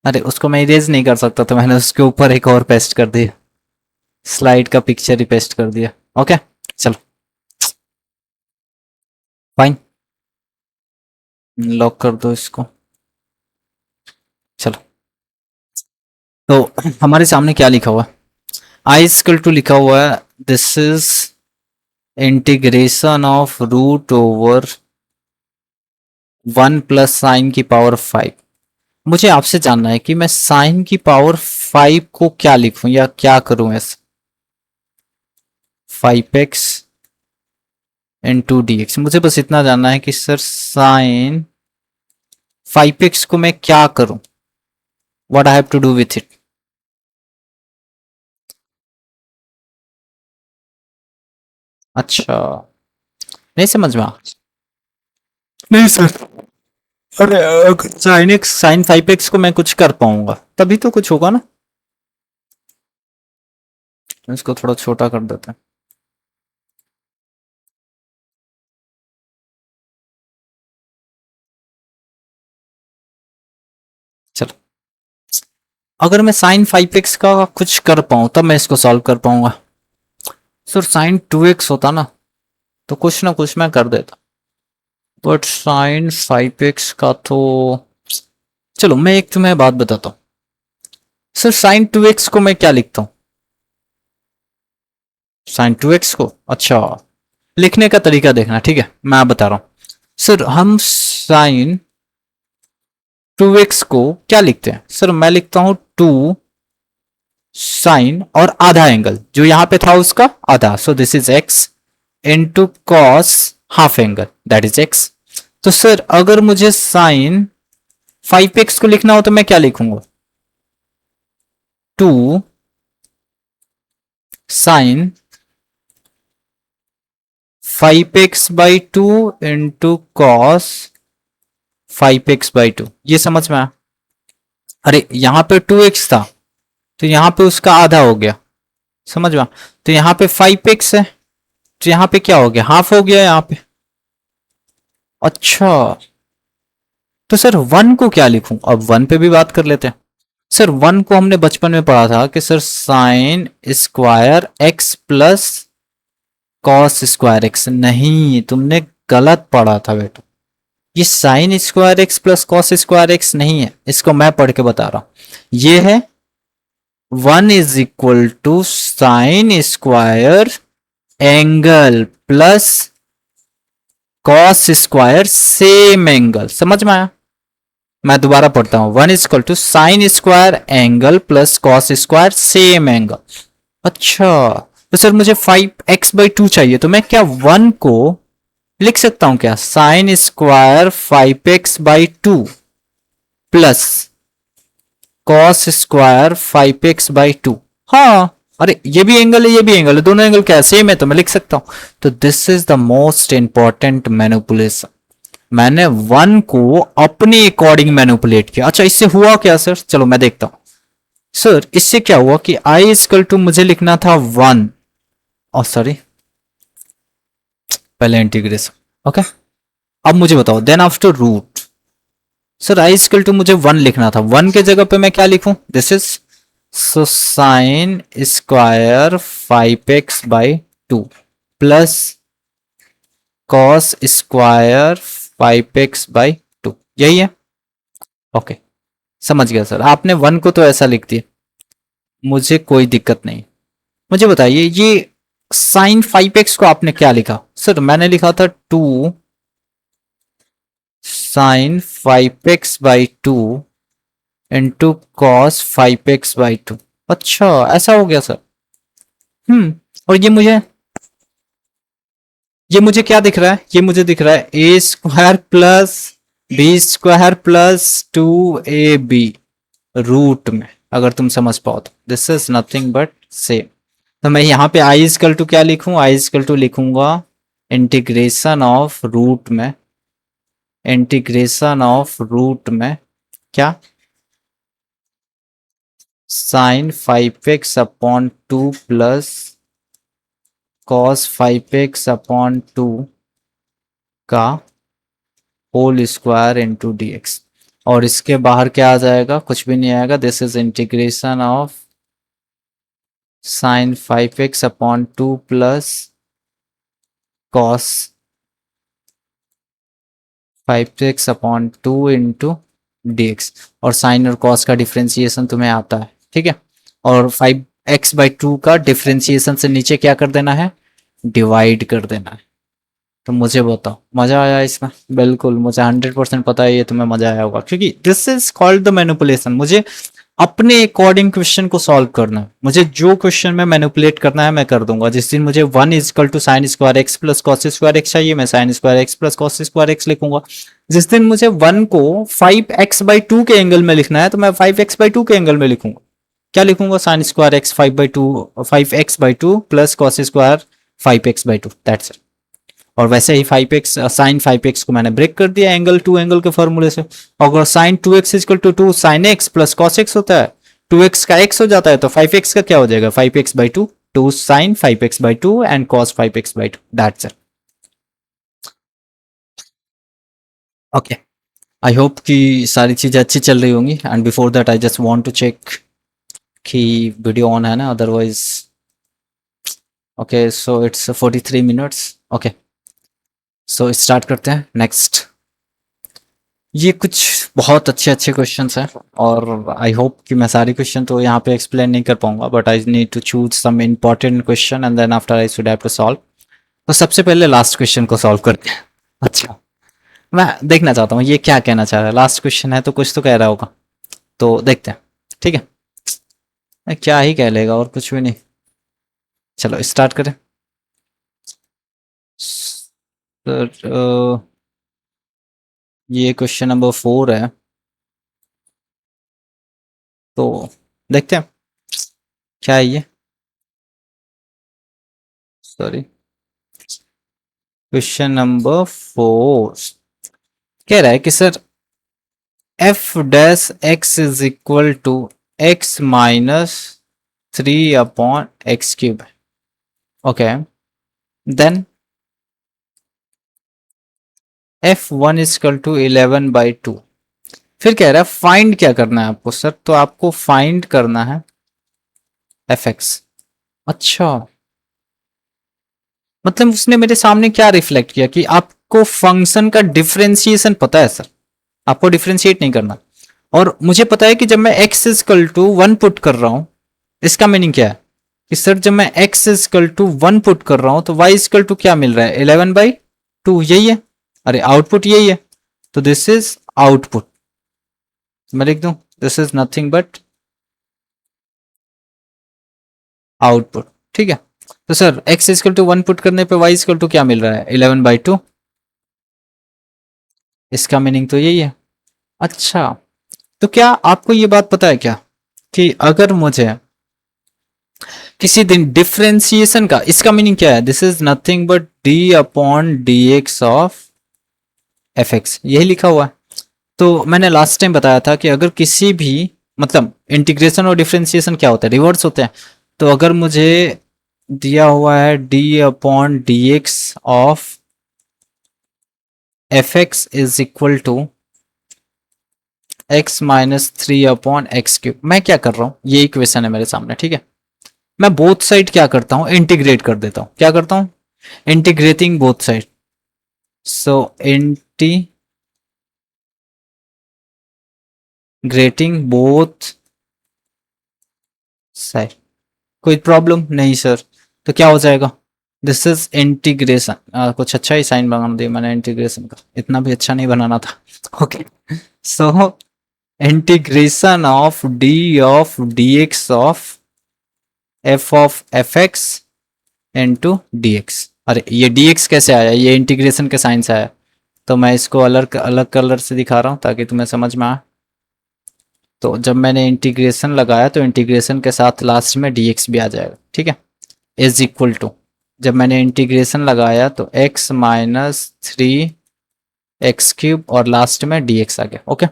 अरे उसको मैं इरेज नहीं कर सकता, तो मैंने उसके ऊपर एक और पेस्ट कर दिया, स्लाइड का पिक्चर ही पेस्ट कर दिया। ओके, चलो फाइन, लॉक कर दो इसको। चलो, तो हमारे सामने क्या लिखा हुआ है, आई इक्वल टू लिखा हुआ है, this is integration of root over 1 plus sine की पावर 5। मुझे आपसे जानना है कि मैं साइन की पावर 5 को क्या लिखूं या क्या करूं, ऐसे 5x इंटू डी एक्स। मुझे बस इतना जानना है कि सर साइन 5x को मैं क्या करूं, what I have to do with it. अच्छा, नहीं समझ में आ, नहीं सर, अरे साइन एक्स साइन 5x को मैं कुछ कर पाऊंगा तभी तो कुछ होगा ना। इसको थोड़ा छोटा कर देते हैं। चलो, अगर मैं साइन 5x का कुछ कर पाऊं तब मैं इसको सॉल्व कर पाऊंगा। सर साइन 2x होता ना कुछ ना कुछ मैं कर देता, बट साइन 5x का तो, चलो मैं एक तुम्हें बात बताता हूँ। सर साइन 2x को मैं क्या लिखता हूँ, साइन 2x को, अच्छा लिखने का तरीका देखना, ठीक है मैं आप बता रहा हूँ। सर हम साइन 2x को क्या लिखते हैं, सर मैं लिखता हूं 2 साइन और आधा एंगल जो यहां पे था उसका आधा, सो this is x into cos half angle that is x। तो सर अगर मुझे साइन 5x को लिखना हो तो मैं क्या लिखूंगा, 2 sine 5x/2 into cos 5x/2। ये समझ में आया, अरे यहां पे 2x था तो यहां पे उसका आधा हो गया, समझ में, तो यहां पे 5x है तो यहां पे क्या हो गया, हाफ हो गया यहां पे। अच्छा, तो सर 1 को क्या लिखूं, अब 1 पे भी बात कर लेते हैं। सर 1 को हमने बचपन में पढ़ा था कि sir sine square x plus cos square x. नहीं, तुमने गलत पढ़ा था बेटा, ये sine square x plus cos square x नहीं है, इसको मैं पढ़ के बता रहा हूं। ये है 1 = sine square angle plus cos square same angle. समझ में आया? मैं दोबारा पढ़ता हूं, 1 = sine square angle plus cos square same angle. अच्छा, तो सर मुझे 5x/2 चाहिए, तो मैं क्या 1 को लिख सकता हूं क्या sine square 5x/2 plus cos square 5x/2? हाँ, अरे ये भी एंगल है, ये भी एंगल है, दोनों एंगल क्या सेम है, तो मैं लिख सकता हूं। तो this is the most important manipulation. मैंने 1 को अपने अकॉर्डिंग मैनिपुलेट किया। अच्छा, इससे हुआ क्या सर? चलो मैं देखता हूं। सर इससे क्या हुआ कि I मुझे लिखना था 1, और सॉरी पहले इंटीग्रेशन। ओके, अब मुझे बताओ then after root. Sir I मुझे 1 लिखना था, 1 के जगह पे मैं क्या लिखूं? This is so sine square 5x/2 plus cos square 5x/2, यही है। ओके, समझ गया सर, आपने 1 को तो ऐसा लिख दिया, मुझे कोई दिक्कत नहीं। मुझे बताइए ये साइन 5x को आपने क्या लिखा? सर मैंने लिखा था 2 sine 5x/2 into cos 5x/2। अच्छा, ऐसा हो गया सर। और ये मुझे क्या दिख रहा है? ये मुझे दिख रहा है a² plus b² plus 2ab root में, अगर तुम समझ पाओ तो। This is nothing but same. तो मैं यहाँ पे I क्या लिखूं? I लिखूंगा इंटीग्रेशन ऑफ रूट में, इंटीग्रेशन ऑफ रूट में क्या sign 5x/2 plus cos 5x/2 का होल स्क्वायर इंटू dx। और इसके बाहर क्या आ जाएगा? कुछ भी नहीं आएगा। This is integration of sign 5x/2 plus cos 5x/2 into dx। और साइन और कॉस का डिफ्रेंसिएशन तुम्हें आता है, ठीक है। और 5x/2 का डिफ्रेंसिएशन से नीचे क्या कर देना है? डिवाइड कर देना है। तो मुझे बताओ मजा आया इसमें? बिल्कुल, मुझे 100% पता है ये तुम्हें मजा आया होगा, क्योंकि this is called the manipulation. मुझे अपने अकॉर्डिंग क्वेश्चन को सॉल्व करना है। मुझे जो क्वेश्चन में मैनिपुलेट करना है मैं कर दूंगा। जिस दिन मुझे 1 = sine square x plus cos square x चाहिए, मैं sine square x plus cos square x लिखूंगा। जिस दिन मुझे 1 को 5x/2 के एंगल में लिखना है, तो मैं 5x/2 के एंगल में लिखूंगा। क्या लिखूंगा? Sine square x 5x/2 plus cos square 5x/2, that's it. और वैसे ही 5x साइन 5x को मैंने ब्रेक कर दिया एंगल टू एंगल के फॉर्मूले से। अगर sine 2x = 2 sine x plus cos x होता है, 2x का x हो जाता है, तो 5x का क्या हो जाएगा? 5x/2, 2 sine 5x/2 and cos 5x/2, that's it. Okay, I hope कि सारी चीजें अच्छी चल रही होंगी। And before that I just want to check कि वीडियो ऑन है ना, otherwise. Okay, so it's 43 minutes. Okay, so start करते हैं नेक्स्ट। ये कुछ बहुत अच्छे अच्छे क्वेश्चंस हैं, और आई होप कि मैं सारे क्वेश्चन तो यहाँ पे एक्सप्लेन नहीं कर पाऊंगा, but I need to choose some important question and then after I should have to solve. तो सबसे पहले लास्ट क्वेश्चन को सॉल्व करते हैं। अच्छा, मैं देखना चाहता हूँ ये क्या कहना चाह रहा है। लास्ट क्वेश्चन है तो कुछ तो कह रहा होगा, तो देखते हैं, ठीक है। क्या ही कह लेगा, और कुछ भी नहीं। चलो स्टार्ट करें। सर ये क्वेश्चन नंबर 4 है, तो देखते हैं क्या है ये। सॉरी, क्वेश्चन नंबर 4 कह रहा है कि sir f'(x=x-3/x³). Okay, then f1 = 11/2। फिर कह रहा है फाइंड क्या करना है आपको सर? तो आपको फाइंड करना है fx। अच्छा, मतलब उसने मेरे सामने क्या रिफ्लेक्ट किया कि आप आपको फंक्शन का डिफरेंशिएशन पता है सर, आपको डिफरेंशिएट नहीं करना। और मुझे पता है कि जब मैं x इजकल टू 1 पुट कर रहा हूं, इसका मीनिंग क्या है कि सर जब मैं x इजकल टू 1 पुट कर रहा हूं तो y इजकल टू क्या मिल रहा है, 11/2, यही है। अरे आउटपुट यही है, तो दिस इज आउटपुट। मैं लिख दूं this is nothing but output, ठीक है। तो sir x equal to 1 put करने पे y इजकल टू क्या मिल रहा है, 11/2। इसका मीनिंग तो यही है। अच्छा, तो क्या आपको ये बात पता है क्या कि अगर मुझे किसी दिन डिफरेंशिएशन का, इसका मीनिंग क्या है, this is nothing but D upon d x of f x, यही लिखा हुआ है। तो मैंने लास्ट टाइम बताया था कि अगर किसी भी, मतलब इंटीग्रेशन और डिफरेंशिएशन क्या होता है, रिवर्स होते हैं। तो अगर मुझे दिया हुआ है d upon d x of f x is equal to x minus 3/x³, मैं क्या कर रहा हूं, ये इक्वेशन है मेरे सामने, ठीक है। मैं बोथ साइड क्या करता हूं, इंटीग्रेट कर देता हूं। क्या करता हूं, integrating both side. So integrating both side, कोई प्रॉब्लम नहीं सर। तो क्या हो जाएगा, दिस इज इंटीग्रेशन, कुछ अच्छा ही साइन बना दिया मैंने इंटीग्रेशन का, इतना भी अच्छा नहीं बनाना था। Okay, so integration of D x of F of f x into d x. अरे ये डी एक्स कैसे आया, ये इंटीग्रेशन के साइन से आया। तो मैं इसको अलग अलग कलर से दिखा रहा हूँ ताकि तुम्हें समझ में आए। तो जब मैंने इंटीग्रेशन लगाया तो इंटीग्रेशन के साथ लास्ट में डी एक्स भी आ जाएगा, ठीक है। इज इक्वल टू, जब मैंने इंटीग्रेशन लगाया तो x माइनस 3x³ और लास्ट में dx आ गया। ओके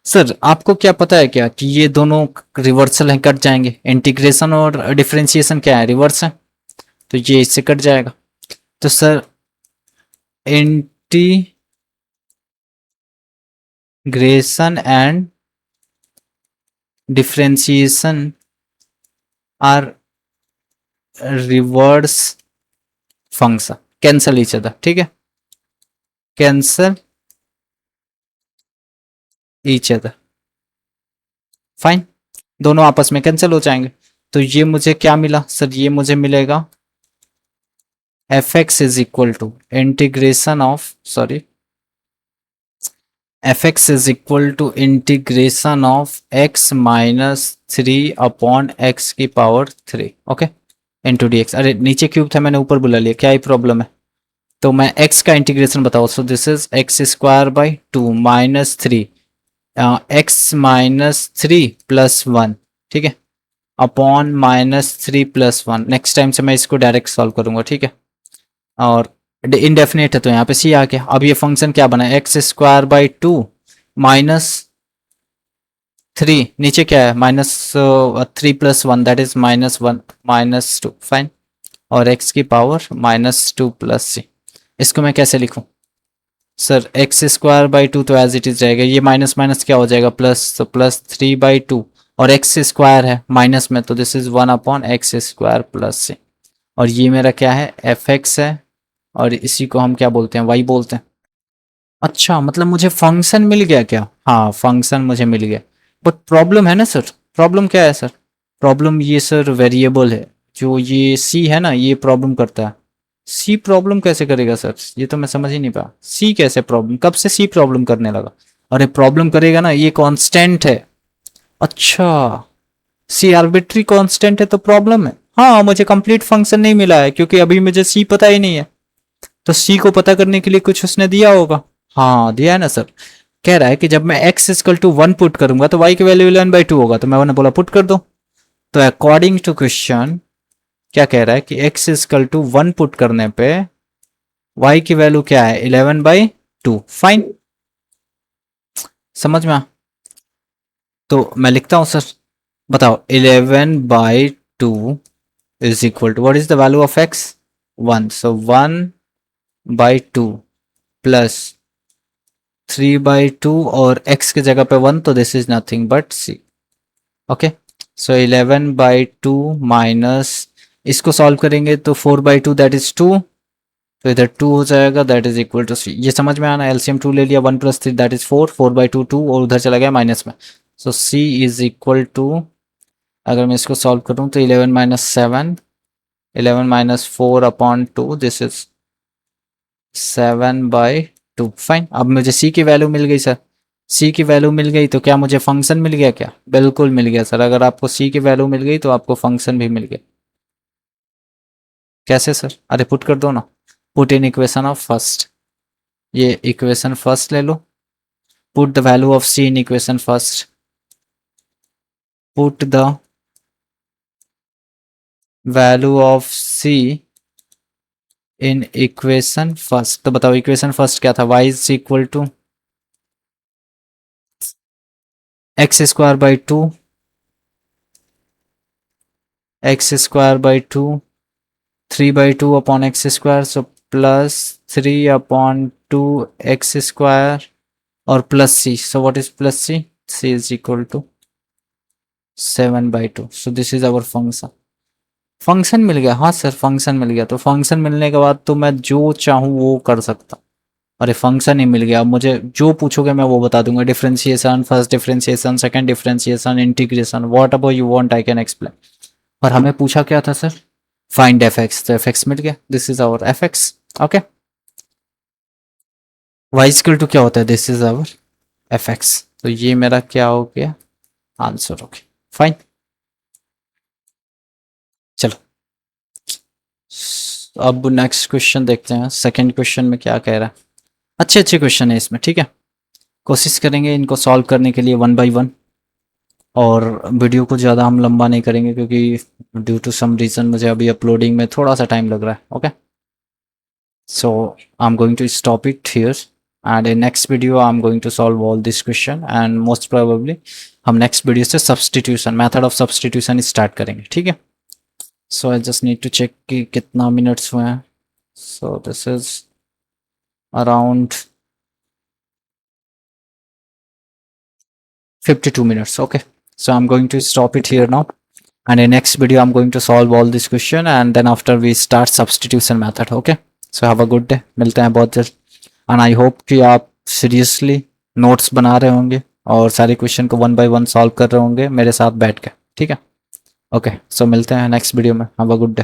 सर, आपको क्या पता है क्या कि ये दोनों रिवर्सल हैं, कट जाएंगे। इंटीग्रेशन और डिफरेंशिएशन क्या है, रिवर्स है, तो ये इससे कट जाएगा। तो sir integration and differentiation are reverse function, cancel each other, ठीक है, कैंसल ईच अदर, फाइन, दोनों आपस में कैंसिल हो जाएंगे। तो ये मुझे क्या मिला सर, ये मुझे मिलेगा f x is equal to integration of, sorry, f x is equal to integration of x minus 3/x³, okay, into d x. अरे नीचे क्यूब था, मैंने ऊपर बुला लिया, क्या ही प्रॉब्लम है। तो मैं x का इंटीग्रेशन बताओ, सो this is x²/2 minus 3 x minus 3 plus 1, ठीक है, upon minus 3 plus 1। Next time से मैं इसको डायरेक्ट सॉल्व करूंगा, ठीक है। और इनडेफिनेट है तो यहाँ पे c आ गया। अब ये फंक्शन क्या बना, x²/2 माइनस 3, नीचे क्या है minus 3 plus 1, that is -1 -2, fine, और x की पावर -2 प्लस c। इसको मैं कैसे लिखूं सर, x²/2 तो एज इट इज रहेगा, ये माइनस माइनस क्या हो जाएगा प्लस, तो +3/2, और x स्क्वायर है माइनस में, तो this is 1/x² plus c। और ये मेरा क्या है, एफ एक्स है, और इसी को हम क्या बोलते हैं, y बोलते हैं। अच्छा, मतलब मुझे फंक्शन मिल गया क्या, हाँ फंक्शन मुझे मिल गया। बट प्रॉब्लम है ना सर, प्रॉब्लम क्या है सर, प्रॉब्लम ये सर वेरिएबल है, जो ये c है ना, ये प्रॉब्लम करता है। सी प्रॉब्लम कैसे करेगा सर, ये तो मैं समझ ही नहीं पाया, सी कैसे प्रॉब्लम, कब से सी प्रॉब्लम करने लगा। अरे प्रॉब्लम करेगा ना, ये कांस्टेंट है। अच्छा, सी आर्बिट्री कांस्टेंट है तो प्रॉब्लम है। हाँ, मुझे कंप्लीट फंक्शन नहीं मिला है क्योंकि अभी मुझे सी पता ही नहीं है। तो सी को पता करने के लिए कुछ उसने दिया होगा। हाँ दिया है ना सर, कह रहा है कि जब मैं x इक्वल टू 1 पुट करूंगा तो y की वैल्यू 11/2 होगा, तो मैंने बोला पुट कर दो। तो अकॉर्डिंग टू क्वेश्चन क्या कह रहा है कि x इक्वल टू 1 पुट करने पे y की वैल्यू क्या है, 11/2, फाइन, समझ में आ। तो मैं लिखता हूं सर, बताओ 11/2 is equal to what is the value of x, 1, so 1/2 plus 3/2 और x की जगह पे 1, तो this is nothing but c। Okay, so 11/2 minus, इसको सॉल्व करेंगे तो 4/2 दैट इज 2, तो इधर 2 हो जाएगा, दैट इज इक्वल टू सी। ये समझ में आना, एलसीएम 2 ले लिया, 1 + 3 दैट इज 4, 4/2 2, और उधर चला गया माइनस में। सो सी इज इक्वल टू, अगर मैं इसको सॉल्व करूँ तो 11 - 7, 11 - 4/2, दिस इज 7/2। फाइन, अब मुझे सी की वैल्यू मिल गई सर। सी की वैल्यू मिल गई तो क्या मुझे फंक्शन मिल गया क्या? बिल्कुल मिल गया सर। अगर आपको सी की वैल्यू मिल गई तो आपको फंक्शन भी मिल गया। कैसे सर? अरे पुट कर दो ना, put in equation of first. ये इक्वेशन फर्स्ट ले लो, put the value of C in equation first, put the value of C in equation first. तो बताओ इक्वेशन फर्स्ट क्या था? y is equal to x² / 2, x² / 2, 3/2/x², so +3/2x² और plus C. So what is plus C? C is equal to 7/2। So this is our function. Function मिल गया, हाँ sir function मिल गया। तो फंक्शन मिलने के बाद तो मैं जो चाहूँ वो कर सकता। अरे फंक्शन ही मिल गया, अब मुझे जो पूछोगे मैं वो बता दूंगा। Differentiation, first differentiation, second differentiation, integration, whatever you want I can explain. और हमें पूछा क्या था सर? फाइंड एफ एक्स, तो एफ एक्स मिल गया, this is our F X. Okay, Y equal to क्या होता है? This is our F X. तो ये मेरा क्या हो गया? आंसर हो गया। फाइन, चलो अब नेक्स्ट क्वेश्चन देखते हैं। सेकंड क्वेश्चन में क्या कह रहा है? अच्छे अच्छे क्वेश्चन है इसमें, ठीक है। कोशिश करेंगे इनको सॉल्व करने के लिए 1 बाय 1, और वीडियो को ज़्यादा हम लंबा नहीं करेंगे क्योंकि ड्यू टू सम रीज़न मुझे अभी अपलोडिंग में थोड़ा सा टाइम लग रहा है। Okay, so I'm going to stop it here, and in next video I'm going to solve all this question, and most probably हम next video से substitution, method of substitution start करेंगे, ठीक है। So I just need to check कि कितना minutes हुए हैं। So this is around 52 minutes. Okay, so I'm going to stop it here now, and in next video I'm going to solve all this question, and then after we start substitution method. Okay, so have a good day, मिलते हैं बहुत जल्द। And I hope कि आप seriously notes बना रहे होंगे और सारे क्वेश्चन को 1 बाय 1 सॉल्व कर रहे होंगे मेरे साथ बैठ के, ठीक है। ओके, सो मिलते हैं नेक्स्ट वीडियो में। Have a good day.